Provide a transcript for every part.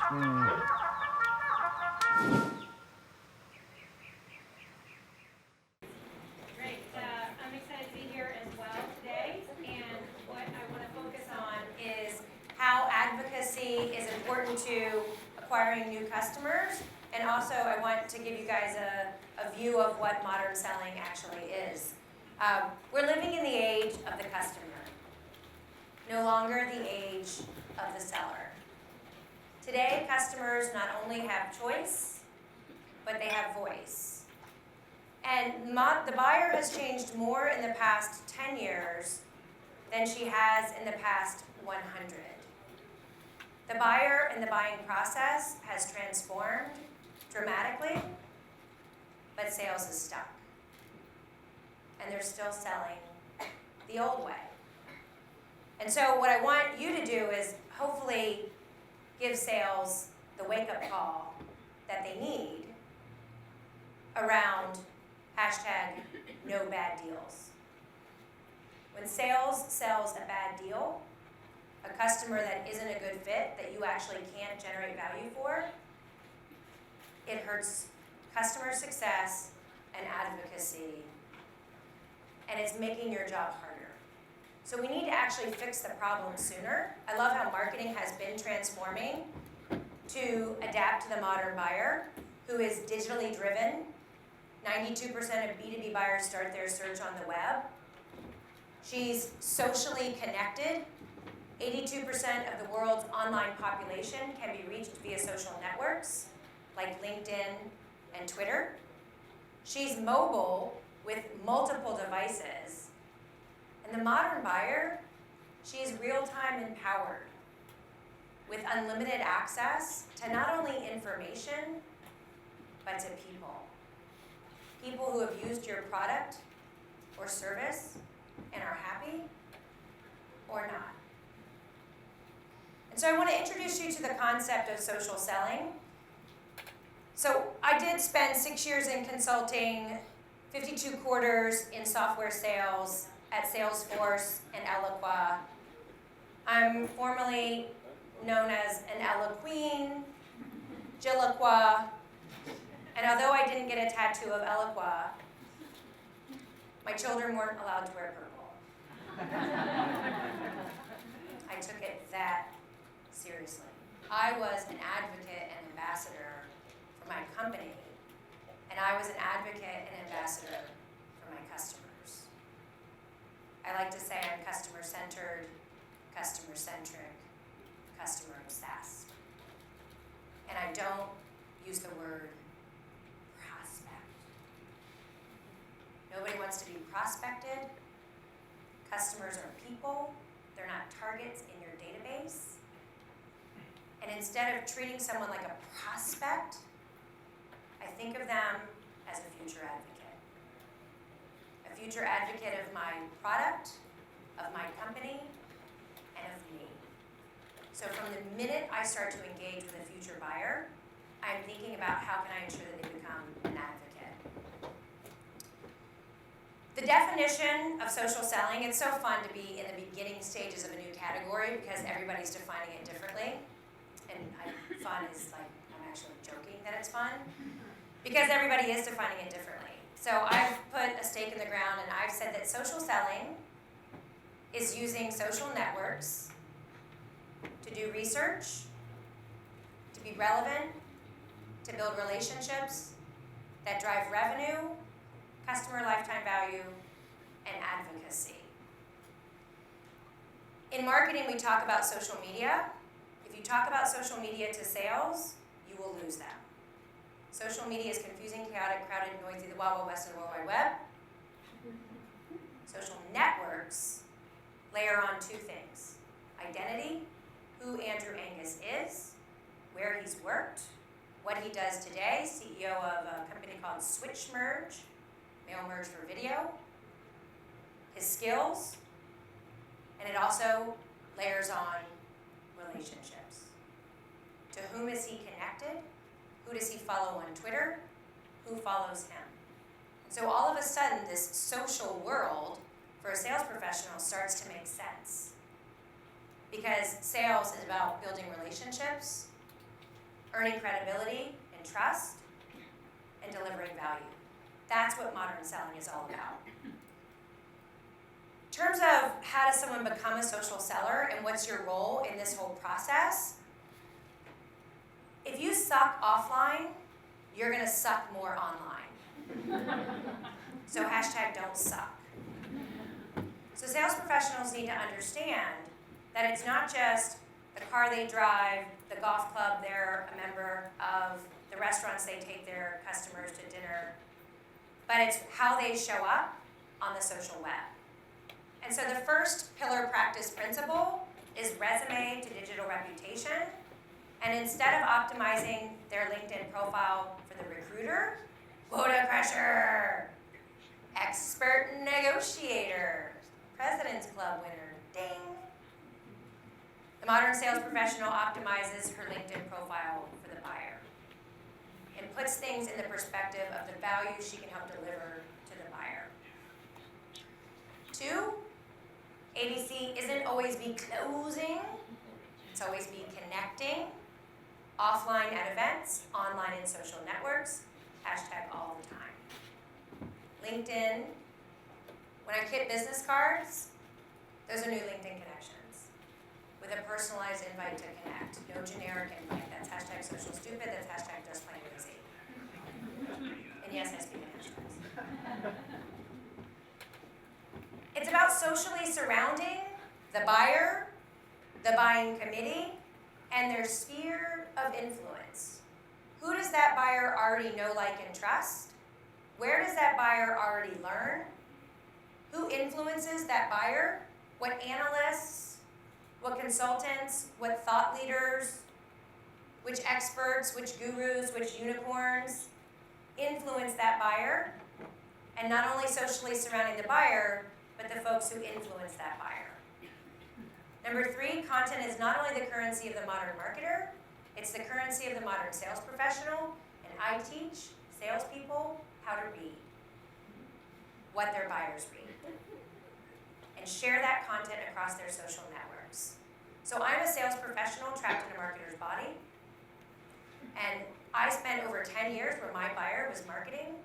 Great. I'm excited to be here as well today, and what I want to focus on is how advocacy is important to acquiring new customers, and also I want to give you guys a view of what modern selling actually is. We're living in the age of the customer, no longer the age of the seller. Today, customers not only have choice, but they have voice. And the buyer has changed more in the past 10 years than she has in the past 100. The buyer and the buying process has transformed dramatically, but sales is stuck. And they're still selling the old way. And so what I want you to do is hopefully give sales the wake-up call that they need around #NoBadDeals. When sales sells a bad deal, a customer that isn't a good fit, that you actually can't generate value for, it hurts customer success and advocacy, and it's making your job harder. So we need to actually fix the problem sooner. I love how marketing has been transforming to adapt to the modern buyer who is digitally driven. 92% of B2B buyers start their search on the web. She's socially connected. 82% of the world's online population can be reached via social networks like LinkedIn and Twitter. She's mobile with multiple devices. And the modern buyer, she is real-time empowered with unlimited access to not only information, but to people. People who have used your product or service and are happy or not. And so I want to introduce you to the concept of social selling. So I did spend 6 years in consulting, 52 quarters in software sales at Salesforce and Eloqua. I'm formally known as an Eloqueen, Jilliqua, and although I didn't get a tattoo of Eloqua, my children weren't allowed to wear purple. I took it that seriously. I was an advocate and ambassador for my company, and I was an advocate and ambassador for my customers. I like to say I'm customer-centered, customer-centric, customer-obsessed. And I don't use the word prospect. Nobody wants to be prospected. Customers are people. They're not targets in your database. And instead of treating someone like a prospect, I think of them as a future advocate. A future advocate of my product, of my company, and of me. So from the minute I start to engage with a future buyer, I'm thinking about how can I ensure that they become an advocate. The definition of social selling, it's so fun to be in the beginning stages of a new category because everybody's defining it differently. And fun is like, I'm actually joking that it's fun, because everybody is defining it differently. So I've put a stake in the ground and I've said that social selling is using social networks to do research, to be relevant, to build relationships that drive revenue, customer lifetime value, and advocacy. In marketing, we talk about social media. If you talk about social media to sales, you will lose them. Social media is confusing, chaotic, crowded, noisy, the Wild Wild West of the World Wide Web. Social networks layer on two things: identity, who Andrew Angus is, where he's worked, what he does today, CEO of a company called Switch Merge, Mail Merge for video, his skills, and it also layers on relationships. To whom is he connected? Who does he follow on Twitter? Who follows him? So all of a sudden, this social world for a sales professional starts to make sense. Because sales is about building relationships, earning credibility and trust, and delivering value. That's what modern selling is all about. In terms of how does someone become a social seller and what's your role in this whole process, if you suck offline, you're going to suck more online. So hashtag don't suck. So sales professionals need to understand that it's not just the car they drive, the golf club they're a member of, the restaurants they take their customers to dinner, but it's how they show up on the social web. And so the first pillar practice principle is resume to digital reputation. And instead of optimizing their LinkedIn profile for the recruiter, quota crusher, expert negotiator, President's Club winner, ding. The modern sales professional optimizes her LinkedIn profile for the buyer and puts things in the perspective of the value she can help deliver to the buyer. 2, ABC isn't always be closing, it's always be connecting, offline at events, online in social networks, hashtag all the time. LinkedIn, when I kit business cards, those are new LinkedIn connections with a personalized invite to connect, no generic invite. That's hashtag social stupid, that's hashtag just plain lazy. And yes, I speak in hashtags. It's about socially surrounding the buyer, the buying committee, and their sphere of influence. Who does that buyer already know, like, and trust? Where does that buyer already learn? Who influences that buyer? What analysts, what consultants, what thought leaders, which experts, which gurus, which unicorns influence that buyer? And not only socially surrounding the buyer, but the folks who influence that buyer. Number 3, content is not only the currency of the modern marketer, it's the currency of the modern sales professional, and I teach salespeople how to read what their buyers read and share that content across their social networks. So I'm a sales professional trapped in a marketer's body, and I spent over 10 years where my buyer was marketing,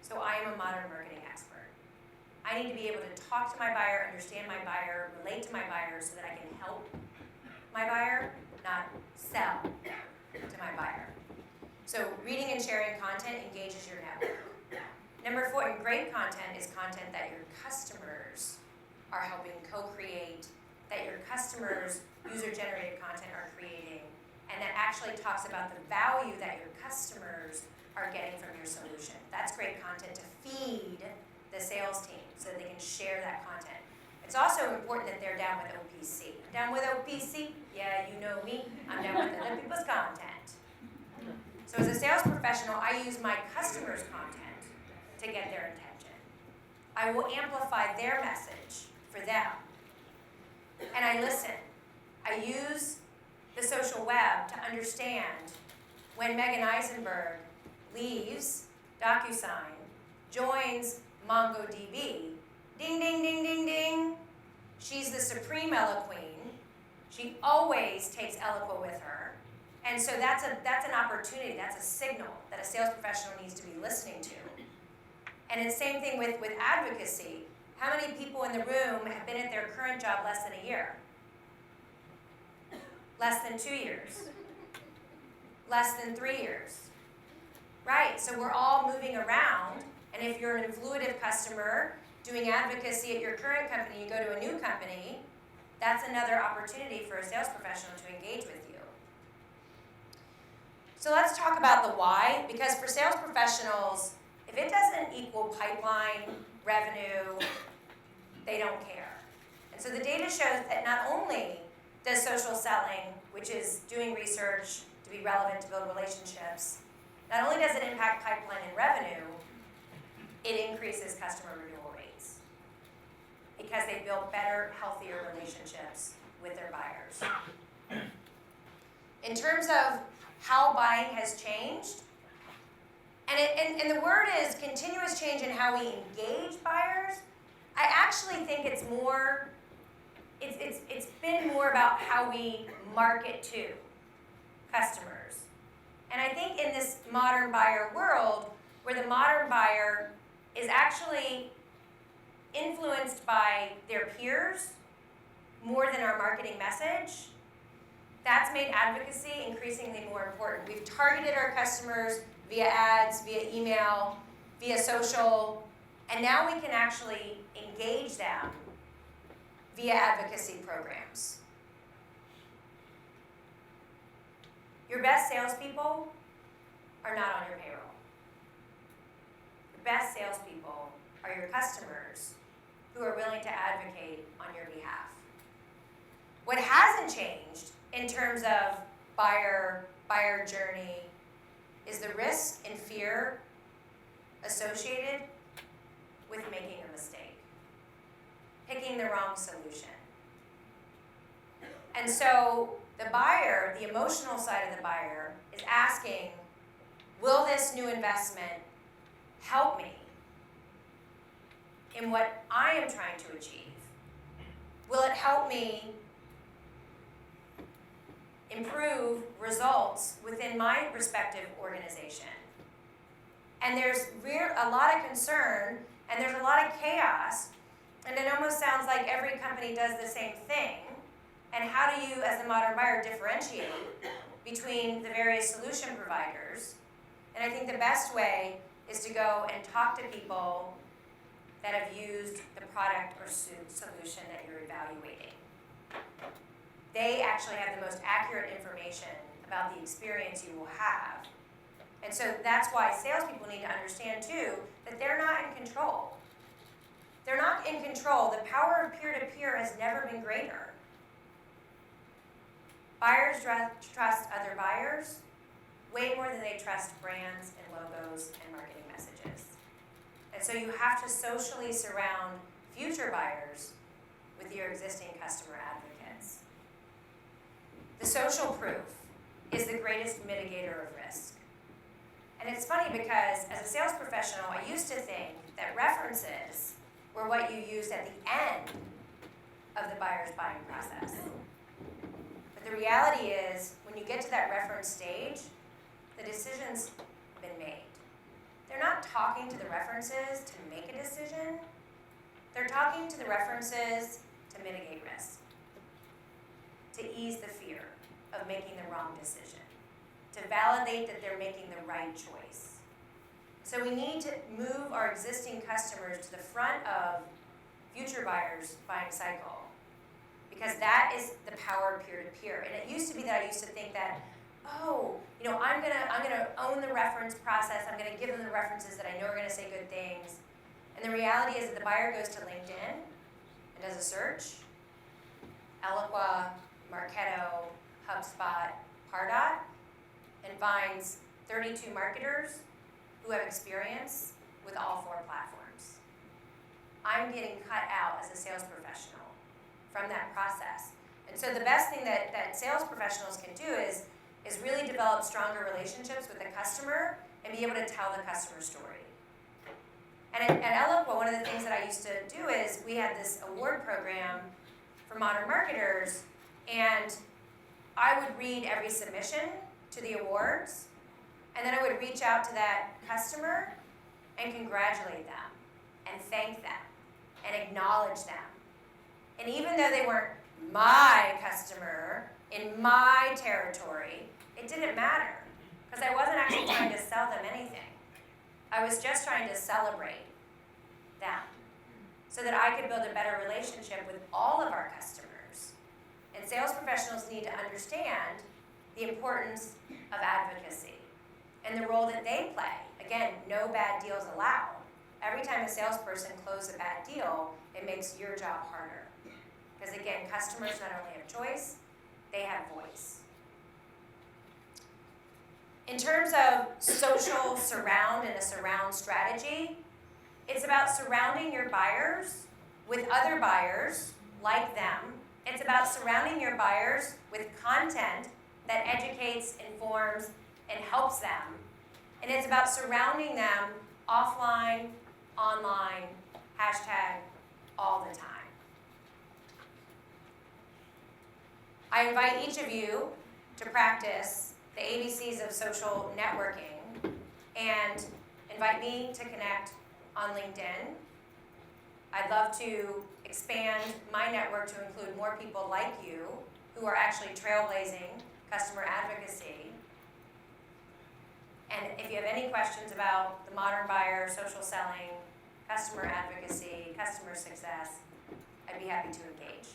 so I am a modern marketing expert. I need to be able to talk to my buyer, understand my buyer, relate to my buyer so that I can help my buyer, not sell to my buyer. So reading and sharing content engages your network. Number 4, and great content is content that your customers are helping co-create, that your customers' user-generated content are creating, and that actually talks about the value that your customers are getting from your solution. That's great content to feed the sales team so that they can share that content. It's also important that they're down with OPC. Down with OPC? Yeah, you know me. I'm down with other people's content. So as a sales professional, I use my customers' content to get their attention. I will amplify their message for them. And I listen. I use the social web to understand when Megan Eisenberg leaves DocuSign, joins MongoDB, ding, ding, ding, ding, ding. She's the supreme Ella queen. She always takes Eloqua with her. And so that's an opportunity, that's a signal that a sales professional needs to be listening to. And it's the same thing with advocacy. How many people in the room have been at their current job less than a year? Less than 2 years? Less than 3 years? Right, so we're all moving around, and if you're an influitive customer doing advocacy at your current company, you go to a new company, that's another opportunity for a sales professional to engage with you. So let's talk about the why, because for sales professionals, if it doesn't equal pipeline, revenue, they don't care. And so the data shows that not only does social selling, which is doing research to be relevant to build relationships, not only does it impact pipeline and revenue, it increases customer renewal rates because they build better, healthier relationships with their buyers. In terms of how buying has changed, and the word is continuous change in how we engage buyers, I actually think it's been more about how we market to customers And I think in this modern buyer world, where the modern buyer is actually influenced by their peers more than our marketing message, that's made advocacy increasingly more important. We've targeted our customers via ads, via email, via social, and now we can actually engage them via advocacy programs. Your best salespeople are not on your payroll. The best salespeople are your customers who are willing to advocate on your behalf. What hasn't changed in terms of buyer journey is the risk and fear associated with making a mistake, picking the wrong solution. And so the buyer, the emotional side of the buyer, is asking, will this new investment help me in what I am trying to achieve? Will it help me improve results within my respective organization? And there's a lot of concern, and there's a lot of chaos, and it almost sounds like every company does the same thing. And how do you, as a modern buyer, differentiate between the various solution providers? And I think the best way is to go and talk to people that have used the product or solution that you're evaluating. They actually have the most accurate information about the experience you will have. And so that's why salespeople need to understand too that they're not in control. They're not in control. The power of peer-to-peer has never been greater. Buyers trust other buyers way more than they trust brands and logos and marketing messages. And so you have to socially surround future buyers with your existing customer advocates. The social proof is the greatest mitigator of risk. And it's funny because as a sales professional, I used to think that references were what you used at the end of the buyer's buying process. But the reality is, when you get to that reference stage, the decision's been made. They're not talking to the references to make a decision. They're talking to the references to mitigate risk, to ease the fear of making the wrong decision, to validate that they're making the right choice. So we need to move our existing customers to the front of future buyers' buying cycle, because that is the power of peer-to-peer. And it used to be that I used to think that, I'm gonna own the reference process. I'm gonna give them the references that I know are gonna say good things. And the reality is that the buyer goes to LinkedIn and does a search, Eloqua, Marketo, HubSpot, Pardot, and finds 32 marketers who have experience with all 4 platforms. I'm getting cut out as a sales professional from that process. And so the best thing that sales professionals can do is really develop stronger relationships with the customer and be able to tell the customer story. And at Eloqua, one of the things that I used to do is we had this award program for modern marketers, and I would read every submission to the awards, and then I would reach out to that customer and congratulate them and thank them and acknowledge them. And even though they weren't my customer in my territory, it didn't matter, because I wasn't actually trying to sell them anything. I was just trying to celebrate them so that I could build a better relationship with all of our customers. And sales professionals need to understand the importance of advocacy and the role that they play. Again, no bad deals allowed. Every time a salesperson closes a bad deal, it makes your job harder. Because again, customers not only have choice, they have voice. In terms of social surround and a surround strategy, it's about surrounding your buyers with other buyers like them. It's about surrounding your buyers with content that educates, informs, and helps them. And it's about surrounding them offline, online, hashtag, all the time. I invite each of you to practice the ABCs of social networking, and invite me to connect on LinkedIn. I'd love to expand my network to include more people like you who are actually trailblazing customer advocacy. And if you have any questions about the modern buyer, social selling, customer advocacy, customer success, I'd be happy to engage.